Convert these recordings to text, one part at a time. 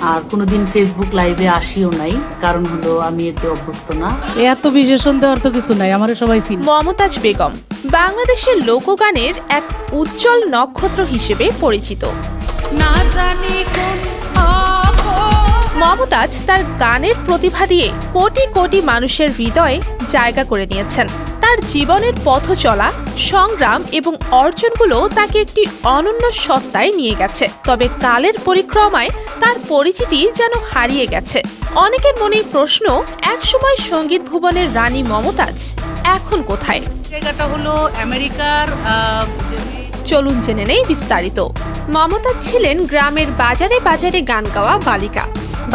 আর কোনোদিন ফেসবুক লাইভে আসিও নাই, কারণ হলো আমি এতে অভ্যস্ত না। এত বিশেষণ দেওয়ার তো কিছু নাই, আমার সবাই চিনি। মমতাজ বেগম বাংলাদেশের লোকগানের এক উজ্জ্বল নক্ষত্র হিসেবে পরিচিত। মমতাজ তার গানের প্রতিভা দিয়ে কোটি কোটি মানুষের হৃদয়ে জায়গা করে নিয়েছেন। তার জীবনের পথ চলা, সংগ্রাম এবং অর্জনগুলো তাকে একটি অনন্য সত্তায় নিয়ে গেছে। তবে কালের পরিক্রমায় তার পরিচিতি যেন হারিয়ে গেছে। অনেকের মনে প্রশ্ন, একসময় সঙ্গীত ভুবনের রানী মমতাজ এখন কোথায়? জায়গাটা হলো আমেরিকার। চলুন জেনে নেই বিস্তারিত। মমতাজ ছিলেন গ্রামের বাজারে বাজারে গান গাওয়া বালিকা।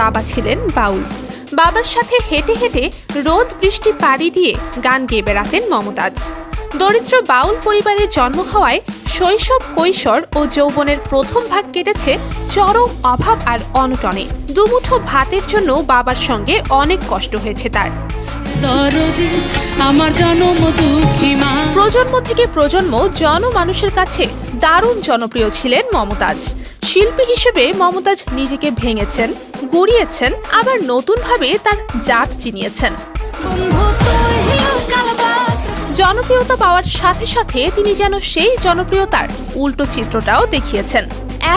বাবা ছিলেন বাউল। বাবার সাথে হেঁটে হেঁটে রোদ বৃষ্টি পাড়ি দিয়ে গান গেয়ে বেড়াতেন মমতাজ। দরিদ্র বাউল পরিবারে জন্ম হওয়ায় শৈশব, কৈশোর ও যৌবনের প্রথম ভাগ কেটেছে চরম অভাব আর অনটনে। দুমুঠো ভাতের জন্য বাবার সঙ্গে অনেক কষ্ট হয়েছে তার। প্রজন্ম থেকে প্রজন্ম জনমানুষের কাছে দারুণ জনপ্রিয় ছিলেন মমতাজ। শিল্পী হিসেবে মমতাজ নিজেকে ভেঙেছেন, গড়িয়েছেন, আবার নতুনভাবে তার জাত চিনিয়েছেন। জনপ্রিয়তা পাওয়ার সাথে সাথে তিনি যেন সেই জনপ্রিয়তার উল্টো চিত্রটাও দেখিয়েছেন।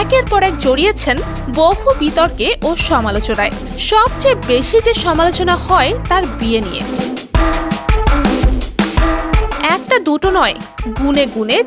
একের পর এক জড়িয়েছেন বহু বিতর্কে ও সমালোচনায়। সবচেয়ে বেশি যে সমালোচনা হয় তার বিয়ে নিয়ে। একটা দুটো নয়, গুনে গুনে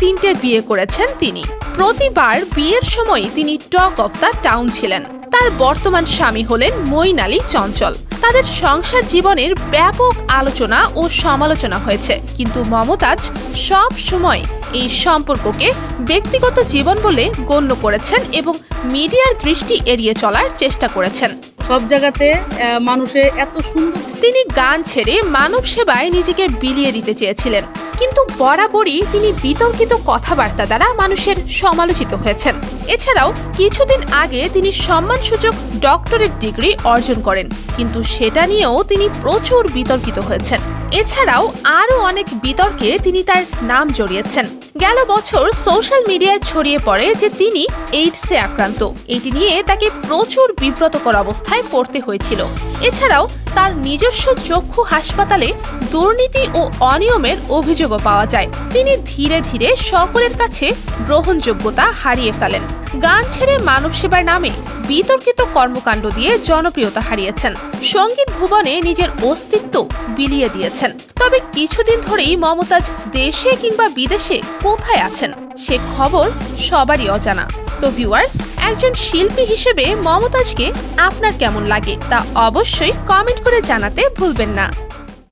তিনটে বিয়ে করেছেন তিনি। প্রতিবার বিয়ের সময় তিনি টক অফ দ্য টাউন ছিলেন। তার বর্তমান স্বামী হলেন মঈন আলী চঞ্চল। তাদের সংসার জীবনের ব্যাপক আলোচনা ও সমালোচনা হয়েছে, কিন্তু মমতাজ সব সময় এই সম্পর্ককে ব্যক্তিগত জীবন বলে গণ্য করেছেন এবং মিডিয়ার দৃষ্টি এড়িয়ে চলার চেষ্টা করেছেন। সব জায়গাতে মানুষে এত সুন্দর। তিনি গান ছেড়ে মানব সেবায় নিজেকে বিলিয়ে দিতে চেয়েছিলেন, কিন্তু বরাবরই তিনি বিতর্কিত কথাবার্তা দ্বারা মানুষের সমালোচিত হয়েছেন। এছাড়াও কিছুদিন আগে তিনি সম্মানসূচক ডক্টরেট ডিগ্রি অর্জন করেন, কিন্তু সেটা নিয়েও তিনি প্রচুর বিতর্কিত হয়েছেন। এছাড়াও আরও অনেক বিতর্কে তিনি তার নাম জড়িয়েছেন। গেল বছর সোশ্যাল মিডিয়ায় ছড়িয়ে পড়ে যে তিনি এইডসে আক্রান্ত। এটি নিয়ে তাকে প্রচুর বিব্রতকর অবস্থায় পড়তে হয়েছিল। এছাড়াও তার নিজস্ব চক্ষু হাসপাতালে দুর্নীতি ও অনিয়মের অভিযোগও পাওয়া যায়। তিনি ধীরে ধীরে সকলের কাছে গ্রহণযোগ্যতা হারিয়ে ফেলেন। গান ছেড়ে মানব সেবার নামে বিতর্কিত কর্মকাণ্ড দিয়ে জনপ্রিয়তা হারিয়েছেন। সঙ্গীত ভুবনে নিজের অস্তিত্ব বিলিয়ে দিয়েছেন। তবে কিছুদিন ধরেই মমতাজ দেশে কিংবা বিদেশে কোথায় আছেন সে খবর সবারই অজানা। তো ভিউয়ার্স, একজন শিল্পী হিসেবে মমতাজকে আপনার কেমন লাগে তা অবশ্যই কমেন্ট করে জানাতে ভুলবেন না।